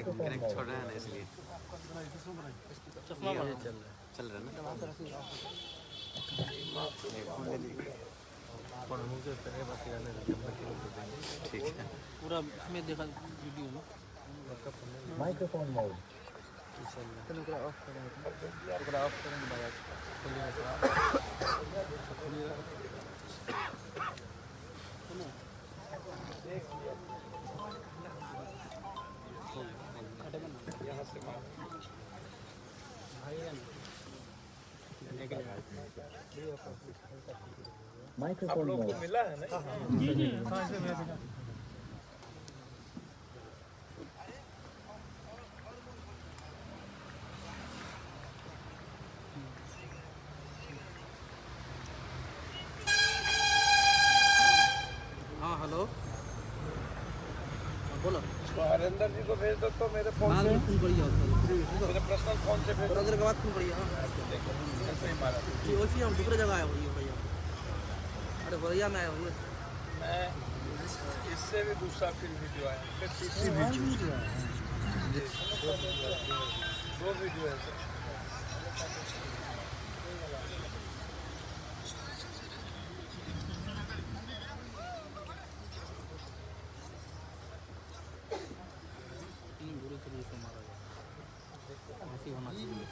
Connect छोड़ रहा है ना इसलिए चश्मा चल रहा है ना। ठीक है पूरा इसमें देखा वीडियो में माइक्रोफोन मोड माइक्रोफोन मोड मिला है ना। हाँ हेलो बोलो हरेंद्र जी को भेज दो तो मेरे फोन से फोन करिए मेरे पर्सनल फोन से भेज दो। के बाद फोन करिए ऐसे ही मारा जी वैसे हम दूसरे जगह आए हुई भैया अरे भैया मैं आया हुई मैं इससे भी दूसरा फिर वीडियो आया फिर तीसरी वीडियो दो वीडियो है सर। बुरे तरीके से मारा गया ऐसी होना चाहिए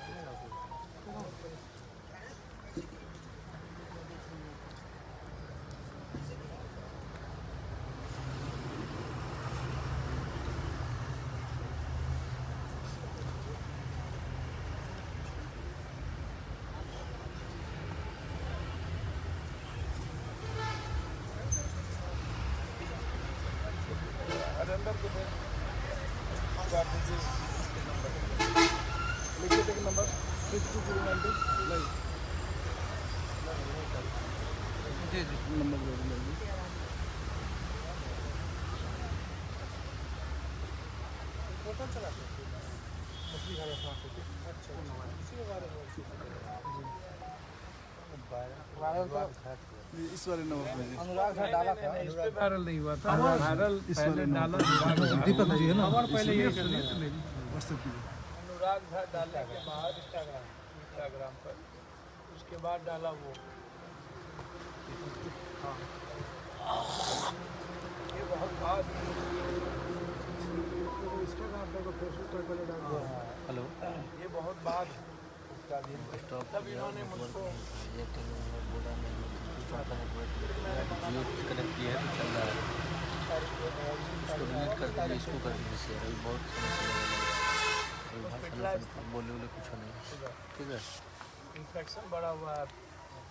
हरेंद्र को भेज लिखिए थे नंबर 6290 नहीं जी नंबर दे दीजिए। होटल चलाते हैं मछली घर अच्छा इसी के बारे में इस वाले नंबर पे अनुराग घाट डाला था इस पे वायरल नहीं हुआ था वायरल इस वाले डाला दीपक जी है ना और पहले ये व्हाट्सएप पे अनुराग घाट डालने के बाद इंस्टाग्राम पर उसके बाद डाला वो ये बहुत बाद इंस्टाग्राम पर फेसबुक पर पहले डाल दिया हेलो ये बहुत बाद तब इन्होंने मुझको जियो कनेक्ट किया है तो चल रहा है इसको डिलीट कर दीजिए इसको कर दीजिए शेयर अभी बहुत समस्या बोले बोले कुछ नहीं ठीक है इन्फेक्शन बढ़ा हुआ है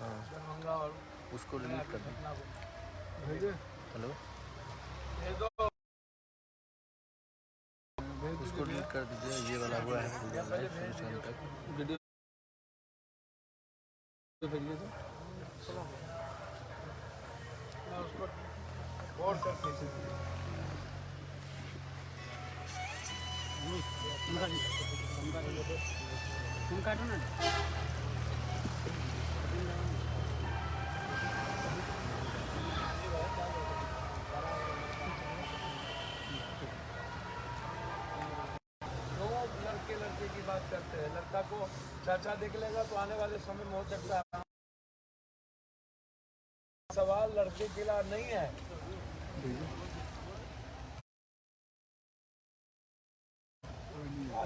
हाँ दरभंगा और उसको डिलीट कर दीजिए हेलो उसको डिलीट कर दीजिए ये वाला हुआ है सोल्यूशन तक उसको गौर करके काटो ना लड़के की बात करते हैं लड़का को चाचा देख लेगा तो आने वाले समय में हो सकता है सवाल लड़के के लिए नहीं है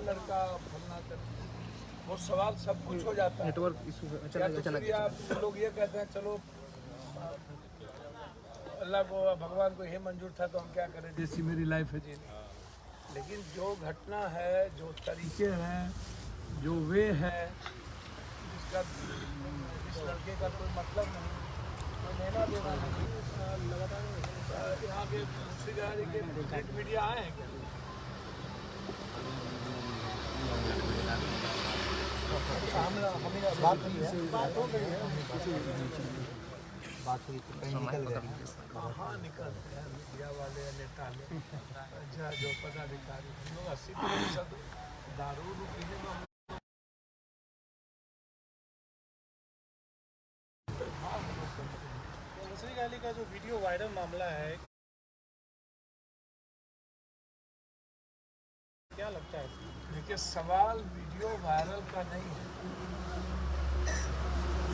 लड़का फलना वो सवाल सब कुछ हो जाता है नेटवर्क इशू आप लोग ये कहते हैं चलो अल्लाह को भगवान को ये मंजूर था तो हम क्या करें जैसी मेरी लाइफ है जी लेकिन जो घटना है जो तरीके हैं जो वे है जिसका इस लड़के का कोई मतलब नहीं कोई लेना देना नहीं लगातार यहाँ के प्रिंट मीडिया आए हैं क्या बात हो गई है बात हुई तो कहीं निकल गए हाँ निकलते हैं मीडिया वाले नेता जो पदाधिकारी लोग 80% दारू पीने में दूसरी गाली का जो वीडियो वायरल मामला है क्या लगता है लगता है? देखिए, सवाल वीडियो वायरल का नहीं है।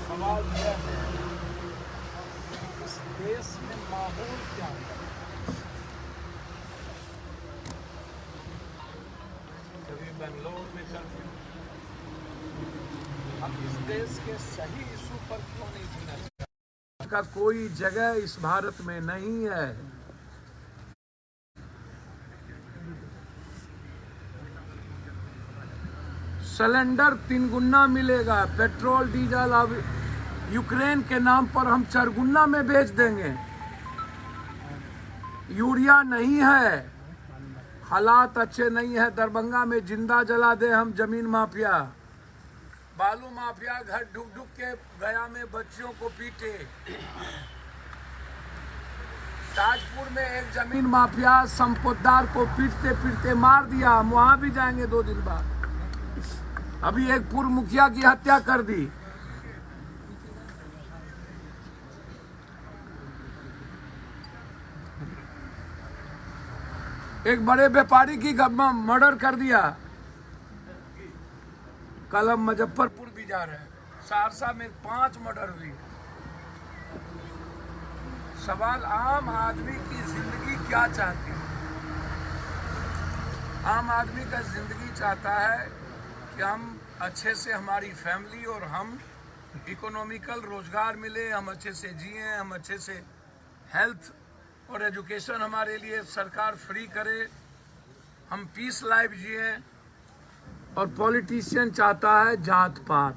सवाल यह है कि इस देश में माहौल क्या है। कभी बेंगलोर में कर्फ्यू, हम इस देश के सही इशू पर क्यों नहीं जीना चाहते? का कोई जगह इस भारत में नहीं है। सिलेंडर 3 गुना मिलेगा। पेट्रोल डीजल अब यूक्रेन के नाम पर हम 4 गुना में बेच देंगे। यूरिया नहीं है। हालात अच्छे नहीं है। दरभंगा में जिंदा जला दे हम जमीन माफिया। बालू माफिया घर ढुक ढुक के गया में बच्चियों को पीटे। ताजपुर में एक जमीन माफिया संपत्तिदार को पीटते पीटते मार दिया। हम वहां भी जाएंगे 2 दिन बाद। अभी एक पूर्व मुखिया की हत्या कर दी। एक बड़े व्यापारी की मर्डर कर दिया। कल हम मुजफ्फरपुर भी जा रहे हैं। सहरसा में 5 मर्डर हुई। सवाल आम आदमी की जिंदगी क्या चाहती है? आम आदमी का जिंदगी चाहता है कि हम अच्छे से, हमारी फैमिली और हम इकोनॉमिकल रोजगार मिले, हम अच्छे से जिए, हम अच्छे से हेल्थ और एजुकेशन हमारे लिए सरकार फ्री करे, हम पीस लाइफ जिए। और पॉलिटिशियन चाहता है जात पात,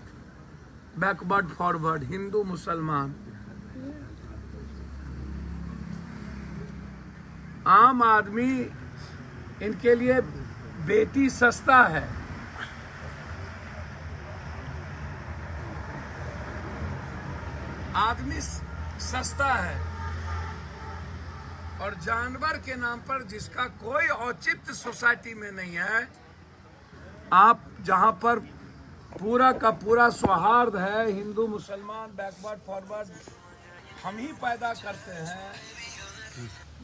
बैकवर्ड फॉरवर्ड, हिंदू मुसलमान। आम आदमी, इनके लिए बेटी सस्ता है। आदमी सस्ता है और जानवर के नाम पर जिसका कोई औचित्य सोसाइटी में नहीं है, आप जहां पर पूरा का पूरा सौहार्द है, हिंदू मुसलमान बैकवर्ड फॉरवर्ड हम ही पैदा करते हैं,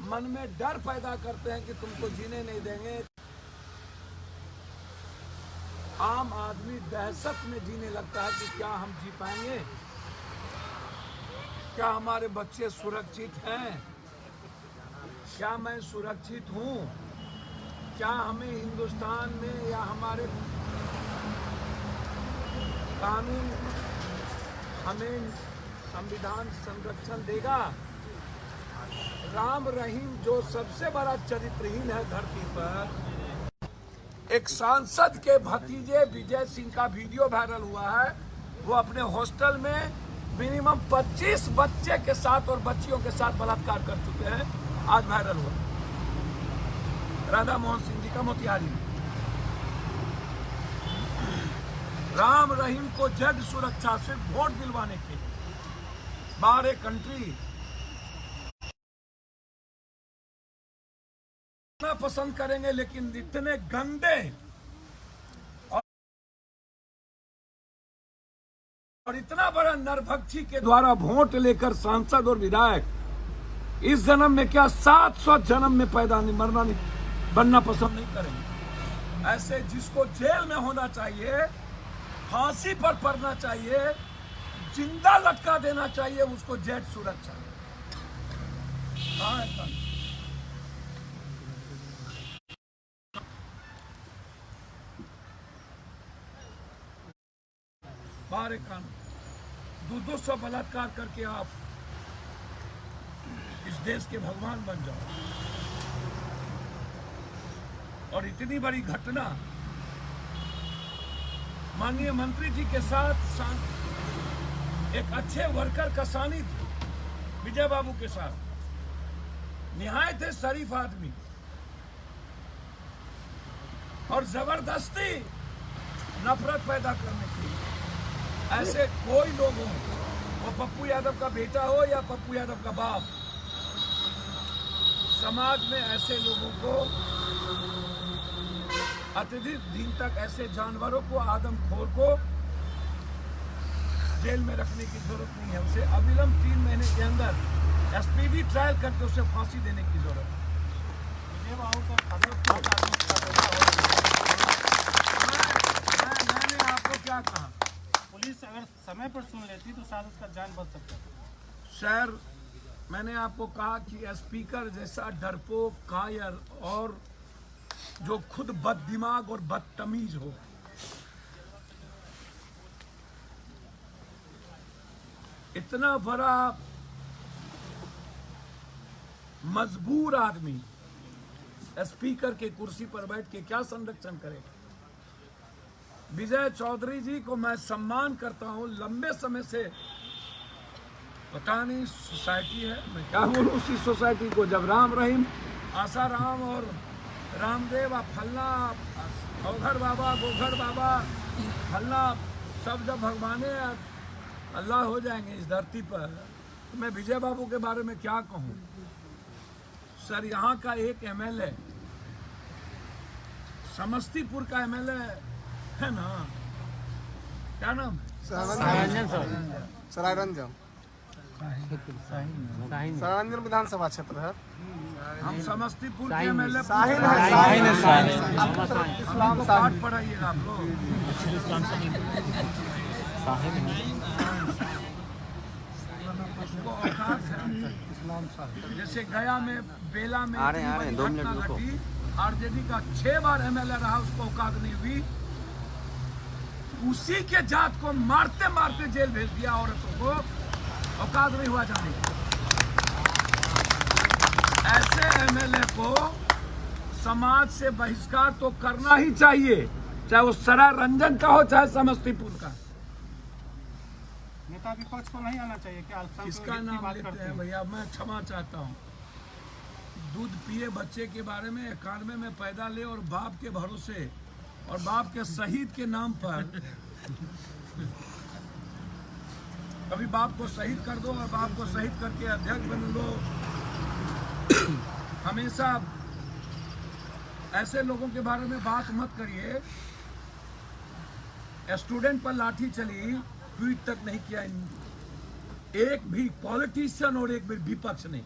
मन में डर पैदा करते हैं कि तुमको जीने नहीं देंगे। आम आदमी दहशत में जीने लगता है कि क्या हम जी पाएंगे, क्या हमारे बच्चे सुरक्षित हैं, क्या मैं सुरक्षित हूं, क्या हमें हिंदुस्तान में या हमारे कानून हमें संविधान संरक्षण देगा। राम रहीम जो सबसे बड़ा चरित्रहीन है धरती पर, एक सांसद के भतीजे विजय सिंह का वीडियो वायरल हुआ है। वो अपने हॉस्टल में मिनिमम 25 बच्चे के साथ और बच्चियों के साथ बलात्कार कर चुके हैं। आज वायरल हुआ राधा मोहन सिंह जी का मोतिहारी। राम रहीम को जज सुरक्षा से वोट दिलवाने के लिए बाहर एक कंट्री पसंद करेंगे, लेकिन इतने गंदे और इतना बड़ा नरभक्षी के द्वारा वोट लेकर सांसद और विधायक इस जन्म में क्या 700 जन्म में पैदा नहीं, मरना नहीं, बनना पसंद नहीं करेंगे। ऐसे जिसको जेल में होना चाहिए, फांसी पर पड़ना चाहिए, जिंदा लटका देना चाहिए, उसको जेट सुरक्षा कहाँ है? बाहर एक कानून 200 बलात्कार करके आप इस देश के भगवान बन जाओ। और इतनी बड़ी घटना माननीय मंत्री जी के साथ एक अच्छे वर्कर का सानिध्य विजय बाबू के साथ, निहायत है शरीफ आदमी, और जबरदस्ती नफरत पैदा करने के लिए ऐसे कोई लोग हो, वो पप्पू यादव का बेटा हो या पप्पू यादव का बाप, समाज में ऐसे लोगों को अत्यधिक दिन तक ऐसे जानवरों को, आदमखोर को जेल में रखने की जरूरत नहीं है। उसे अविलंब 3 महीने के अंदर स्पीडी ट्रायल करके उसे फांसी देने की जरूरत है। पर सुन लेती तो शायद उसका जान बच सकता था। सर, मैंने आपको कहा कि स्पीकर जैसा डरपोक, कायर और जो खुद बददिमाग और बदतमीज हो, इतना बड़ा मजबूर आदमी स्पीकर के कुर्सी पर बैठ के क्या संरक्षण करेगा। विजय चौधरी जी को मैं सम्मान करता हूं, लंबे समय से पता नहीं सोसाइटी है, मैं क्या बोलूं उसी सोसाइटी को, जब राम रहीम, आसाराम और रामदेव फलना, अवघर बाबा, गोघर बाबा, फलना सब जब भगवाने अल्लाह हो जाएंगे इस धरती पर, तो मैं विजय बाबू के बारे में क्या कहूं। सर, यहाँ का एक एमएलए, समस्तीपुर का एमएलए है ना, क्या नाम? सरायरंजन सरायरंजन विधानसभा क्षेत्र है। हम समस्तीपुर के एमएलए इस्लाम पाठ पढ़ाइएगा आप लोग। उसको औकात है। जैसे गया में, बेला में आ रहे हैं, 2 मिनट रुको। आरजेडी का 6 बार एमएलए रहा, उसको औकात नहीं हुई। उसी के जात को मारते मारते जेल भेज दिया, औरतों को औकात नहीं हुआ जाने की। ऐसे एमएलए को समाज से बहिष्कार तो करना ही चाहिए, चाहे वो सराय रंजन का हो चाहे समस्तीपुर का। नेता विपक्ष को नहीं आना चाहिए क्या? अल्पसंख्यक किसका की नाम बात लेते करते हैं भैया, मैं क्षमा चाहता हूँ। दूध पिए बच्चे के बारे में 91 में पैदा ले और बाप के भरोसे और बाप के शहीद के नाम पर कभी बाप को शहीद कर दो और बाप को शहीद करके अध्यक्ष बन लो। हमेशा ऐसे लोगों के बारे में बात मत करिए। स्टूडेंट पर लाठी चली, ट्वीट तक नहीं किया एक भी पॉलिटिशियन और एक भी विपक्ष ने।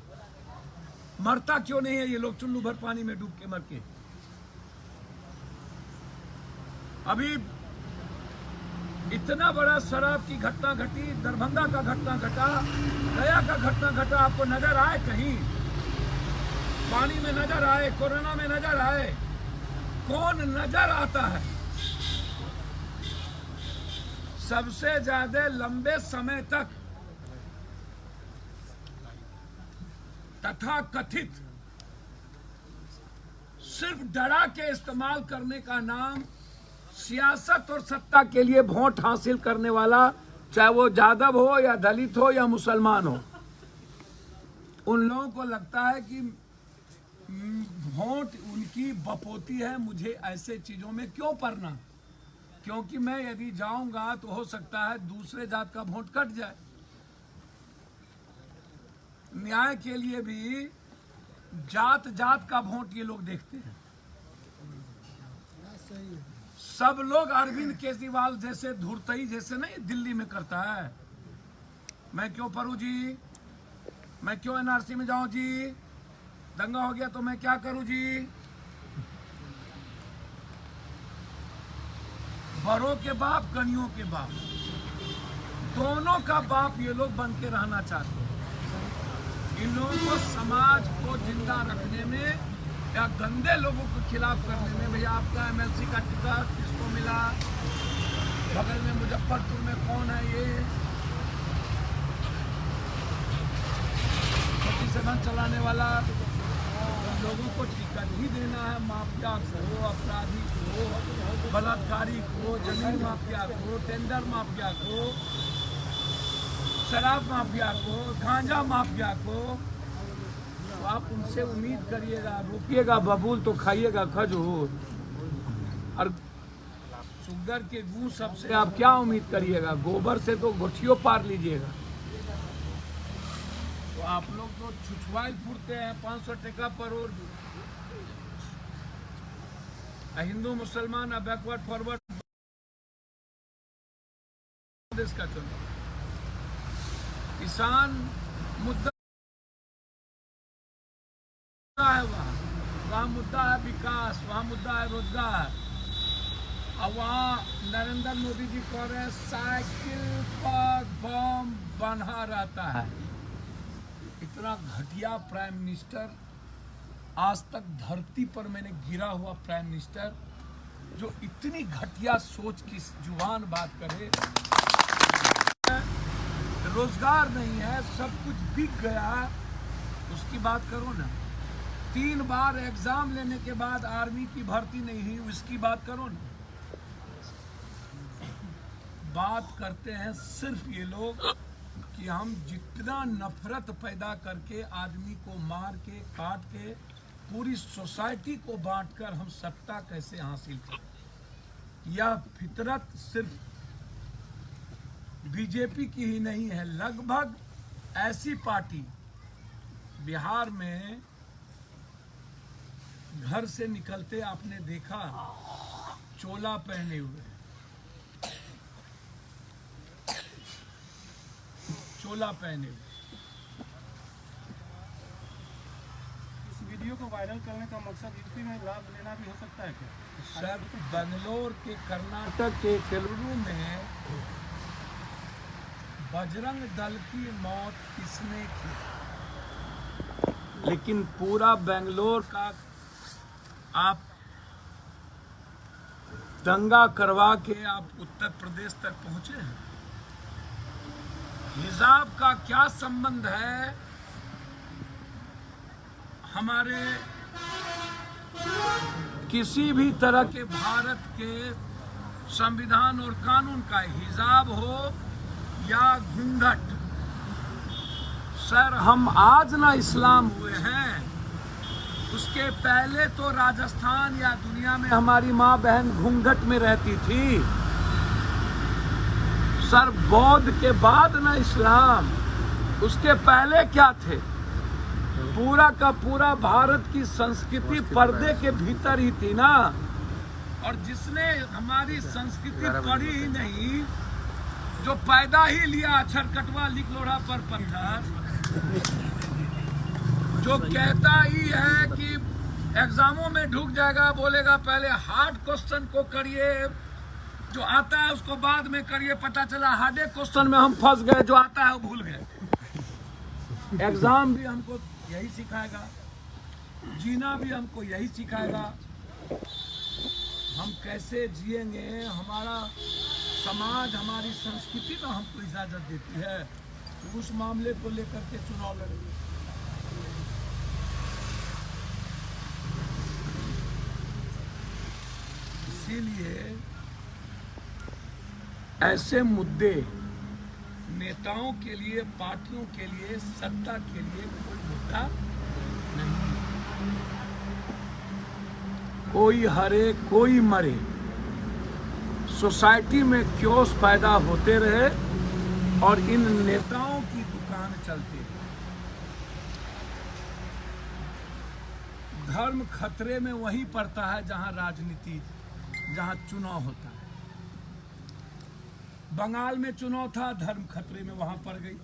मरता क्यों नहीं है ये लोग चुल्लू भर पानी में डूब के मर के? अभी इतना बड़ा शराब की घटना घटी, दरभंगा का घटना घटा, गया का घटना घटा, आपको नजर आए कहीं? पानी में नजर आए, कोरोना में नजर आए? कौन नजर आता है? सबसे ज्यादा लंबे समय तक तथा कथित सिर्फ डरा के इस्तेमाल करने का नाम सियासत और सत्ता के लिए वोट हासिल करने वाला, चाहे वो यादव हो या दलित हो या मुसलमान हो, उन लोगों को लगता है कि वोट उनकी बपोती है, मुझे ऐसे चीजों में क्यों पड़ना, क्योंकि मैं यदि जाऊंगा तो हो सकता है दूसरे जात का वोट कट जाए। न्याय के लिए भी जात जात का वोट ये लोग देखते हैं। सब लोग अरविंद केजरीवाल जैसे धुरतई जैसे नहीं दिल्ली में करता है, मैं क्यों पढ़ूं जी, मैं क्यों एनआरसी में जाऊं जी, दंगा हो गया तो मैं क्या करूं जी। बड़ों के बाप, कनियों के बाप, दोनों का बाप ये लोग बन के रहना चाहते हैं। इन लोगों को समाज को जिंदा रखने में या गंदे लोगों के खिलाफ करने में, भैया आपका एमएलसी का टिकट किसको मिला, बगल में मुजफ्फरपुर में कौन है, ये खेती से बंद चलाने वाला, लोगों को टिकट ही देना है। माफिया को, अपराधी को, बलात्कारी को, जमीन माफिया को, टेंडर माफिया को, शराब माफिया को, गांजा माफिया को, तो आप उनसे उम्मीद करिएगा, रुकिएगा बबूल तो खाइएगा खजूर, और शुगर के गू सबसे आप क्या उम्मीद करिएगा, गोबर से तो गोठियों पार लीजिएगा। तो आप लोग तो छुछुआल फुरते हैं 500 टका पर और हिंदू मुसलमान बैकवर्ड फॉरवर्ड देश का चुनाव, किसान मुद्दा है, वहाँ मुद्दा है विकास, वहाँ मुद्दा है रोजगार। अब वहाँ नरेंद्र मोदी जी कह रहे हैं साइकिल पर बम बना रहता है। इतना घटिया प्राइम मिनिस्टर आज तक धरती पर मैंने गिरा हुआ प्राइम मिनिस्टर जो इतनी घटिया सोच की जुबान बात करे। रोजगार नहीं है, सब कुछ बिक गया, उसकी बात करो ना। 3 बार एग्जाम लेने के बाद आर्मी की भर्ती नहीं हुई, उसकी बात करो ना। बात करते हैं सिर्फ ये लोग कि हम जितना नफरत पैदा करके आदमी को मार के काट के पूरी सोसाइटी को बांटकर हम सत्ता कैसे हासिल करें। यह फितरत सिर्फ बीजेपी की ही नहीं है, लगभग ऐसी पार्टी बिहार में घर से निकलते आपने देखा चोला पहने हुए, चोला पहने हुए। इस वीडियो को वायरल करने का मकसद यूपी में लाभ लेना भी हो सकता है क्या? सर, बेंगलोर के कर्नाटक के केलुरु में बजरंग दल की मौत किसने की? लेकिन पूरा बेंगलोर का आप दंगा करवा के आप उत्तर प्रदेश तक पहुंचे हैं। हिजाब का क्या संबंध है हमारे किसी भी तरह के भारत के संविधान और कानून का? हिजाब हो या घूंघट। सर, हम आज ना इस्लाम हुए हैं, उसके पहले तो राजस्थान या दुनिया में हमारी माँ बहन घूंघट में रहती थी। सर, बौद्ध के बाद ना इस्लाम, उसके पहले क्या थे? पूरा का पूरा भारत की संस्कृति पर्दे के भीतर ही थी ना। और जिसने हमारी संस्कृति पढ़ी ही नहीं, जो पैदा ही लिया अक्षर कटवा लिख लोढ़ा पर पत्थर, जो कहता ही है कि एग्जामों में ढुक जाएगा, बोलेगा पहले हार्ड क्वेश्चन को करिए, जो आता है उसको बाद में करिए, पता चला हार्डे क्वेश्चन में हम फंस गए, जो आता है वो भूल गए। एग्जाम भी हमको यही सिखाएगा, जीना भी हमको यही सिखाएगा। हम कैसे जिएंगे, हमारा समाज, हमारी संस्कृति तो हमको इजाजत देती है। तो उस मामले को लेकर के चुनाव लड़ेंगे। इसीलिए ऐसे मुद्दे नेताओं के लिए, पार्टियों के लिए, सत्ता के लिए कोई मुद्दा नहीं। कोई हरे कोई मरे, सोसाइटी में क्योस पैदा होते रहे और इन नेताओं की दुकान चलती रहे। धर्म खतरे में वहीं पड़ता है जहां राजनीति, जहां चुनाव होता है। बंगाल में चुनाव था, धर्म खतरे में वहां पड़ गई।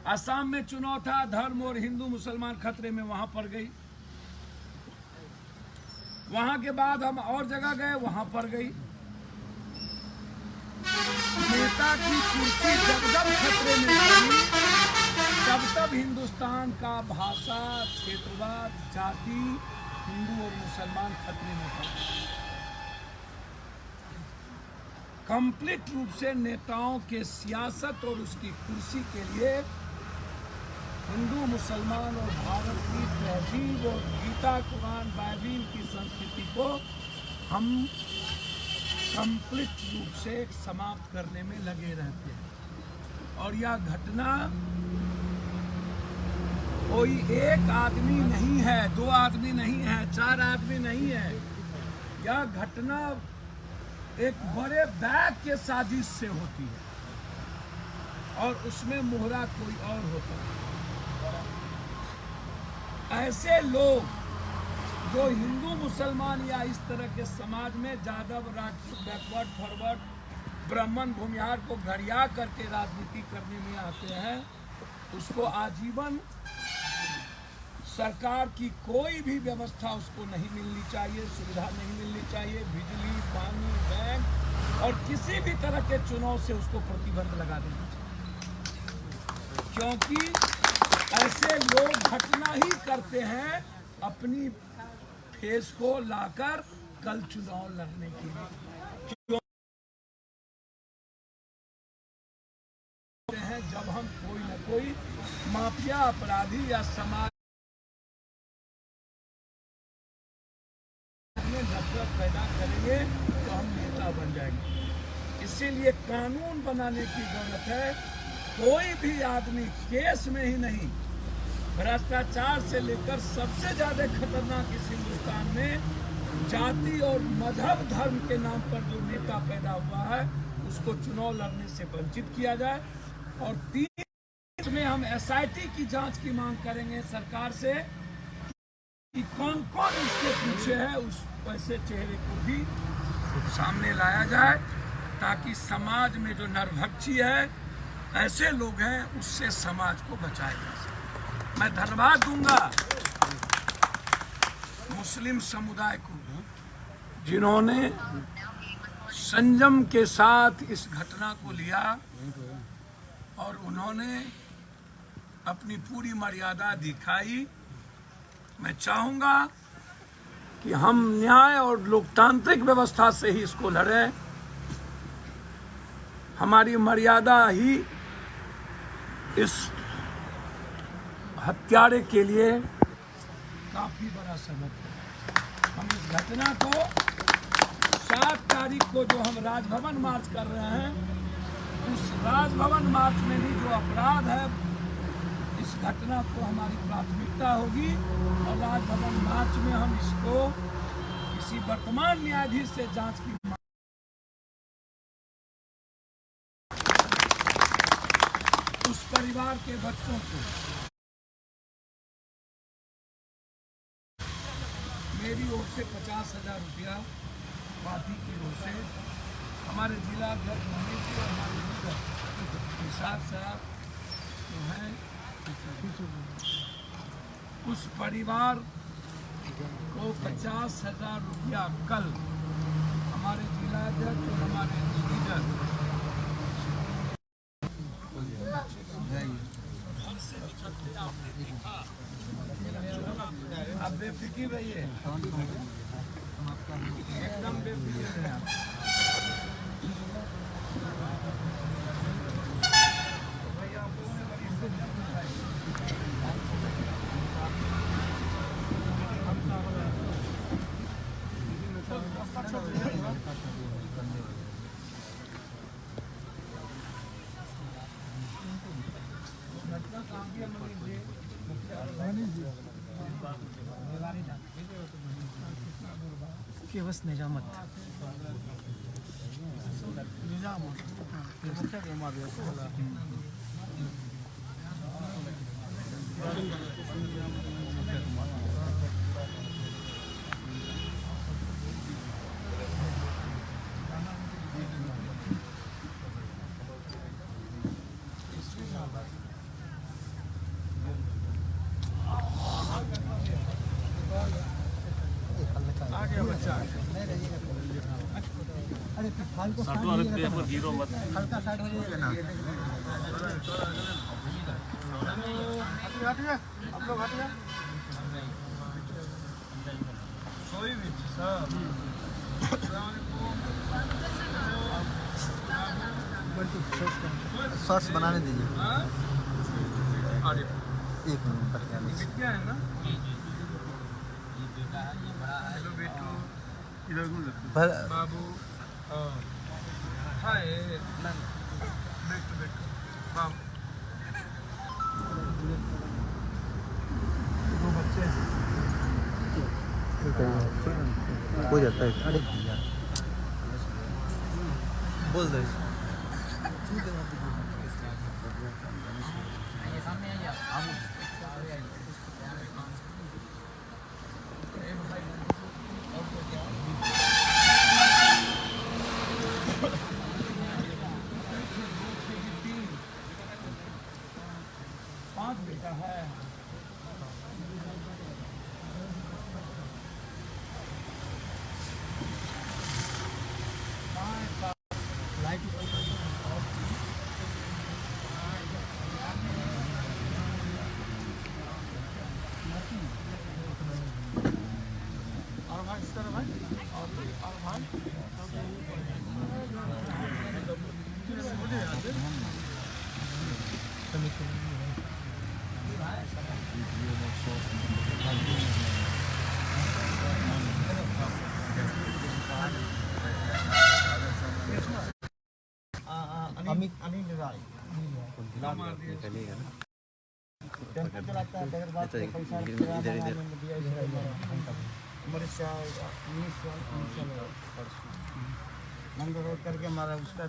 असम में चुनाव था, धर्म और हिंदू मुसलमान खतरे में वहां पड़ गई। वहां के बाद हम और जगह गए, वहां पड़ गई। नेता की कुर्सी जब जब खतरे में गई, तब तब हिंदुस्तान का भाषा, क्षेत्रवाद, जाति, हिंदू और मुसलमान खतरे में पड़ा। कंप्लीट रूप से नेताओं के सियासत और उसकी कुर्सी के लिए हिंदू, मुसलमान और भारत की तहजीब और गीता, कुरान, बाइबिल की संस्कृति को हम कंप्लीट रूप से समाप्त करने में लगे रहते हैं। और यह घटना कोई एक आदमी नहीं है, 2 आदमी नहीं है, 4 आदमी नहीं है। यह घटना एक बड़े बैग के साजिश से होती है और उसमें मोहरा कोई और होता है। ऐसे लोग जो हिंदू, मुसलमान या इस तरह के समाज में यादव, राजपूत, बैकवर्ड, फॉरवर्ड, ब्राह्मण, भूमिहार को घड़िया करके राजनीति करने में आते हैं, उसको आजीवन सरकार की कोई भी व्यवस्था उसको नहीं मिलनी चाहिए, सुविधा नहीं मिलनी चाहिए, बिजली, पानी, बैंक और किसी भी तरह के चुनाव से उसको प्रतिबंध लगा देना चाहिए, क्योंकि ऐसे लोग घटना ही करते हैं अपनी फेस को लाकर कल चुनाव लड़ने के लिए। हैं जब हम कोई न कोई माफिया अपराधी या समाज में नफरत पैदा करेंगे तो हम नेता बन जाएंगे। इसीलिए कानून बनाने की जरूरत है। कोई भी आदमी केस में ही नहीं, भ्रष्टाचार से लेकर सबसे ज्यादा खतरनाक इस हिंदुस्तान में जाति और मजहब धर्म के नाम पर जो नेता पैदा हुआ है उसको चुनाव लड़ने से वंचित किया जाए। और 3 में हम SIT की जांच की मांग करेंगे सरकार से कि कौन कौन इसके पीछे है, उस वैसे चेहरे को भी सामने लाया जाए ताकि समाज में जो नरभक्षी है, ऐसे लोग हैं, उससे समाज को बचाया जा सके। मैं धन्यवाद दूंगा मुस्लिम समुदाय को जिन्होंने संयम के साथ इस घटना को लिया और उन्होंने अपनी पूरी मर्यादा दिखाई। मैं चाहूंगा कि हम न्याय और लोकतांत्रिक व्यवस्था से ही इसको लड़ें। हमारी मर्यादा ही इस हत्यारे के लिए काफी बड़ा सबक है। हम इस घटना को 7 तारीख को जो हम राजभवन मार्च कर रहे हैं, उस राजभवन मार्च में भी जो अपराध है, इस घटना को हमारी प्राथमिकता होगी और राजभवन मार्च में हम इसको किसी वर्तमान न्यायाधीश से जांच की उस परिवार के बच्चों को मेरी ओर से 50,000 रुपया पार्टी की ओर से हमारे जिला अध्यक्ष मनीष जी और हमारे लीडर निशाद साहब जो हैं, उस परिवार को 50,000 रुपया कल हमारे जिला अध्यक्ष और हमारे लीडर आप बेफिक्र रहिए, एकदम बेफिक्र रहिए आप। के बस निजामत हल्का साइड हो जाएगा ना। आप लोग हटिए। शॉर्ट्स बनाने दीजिए। एक मिनट क्या है ना बाबू हाय बेटो बाबू 2 बच्चे हो जाता है। अरे बोल दो। बेटा है अमित अनिल राय निकलिएगा ना टेम्पो चलाता है डगर बात तो पैसा इधर इधर नंबर करके हमारा उसका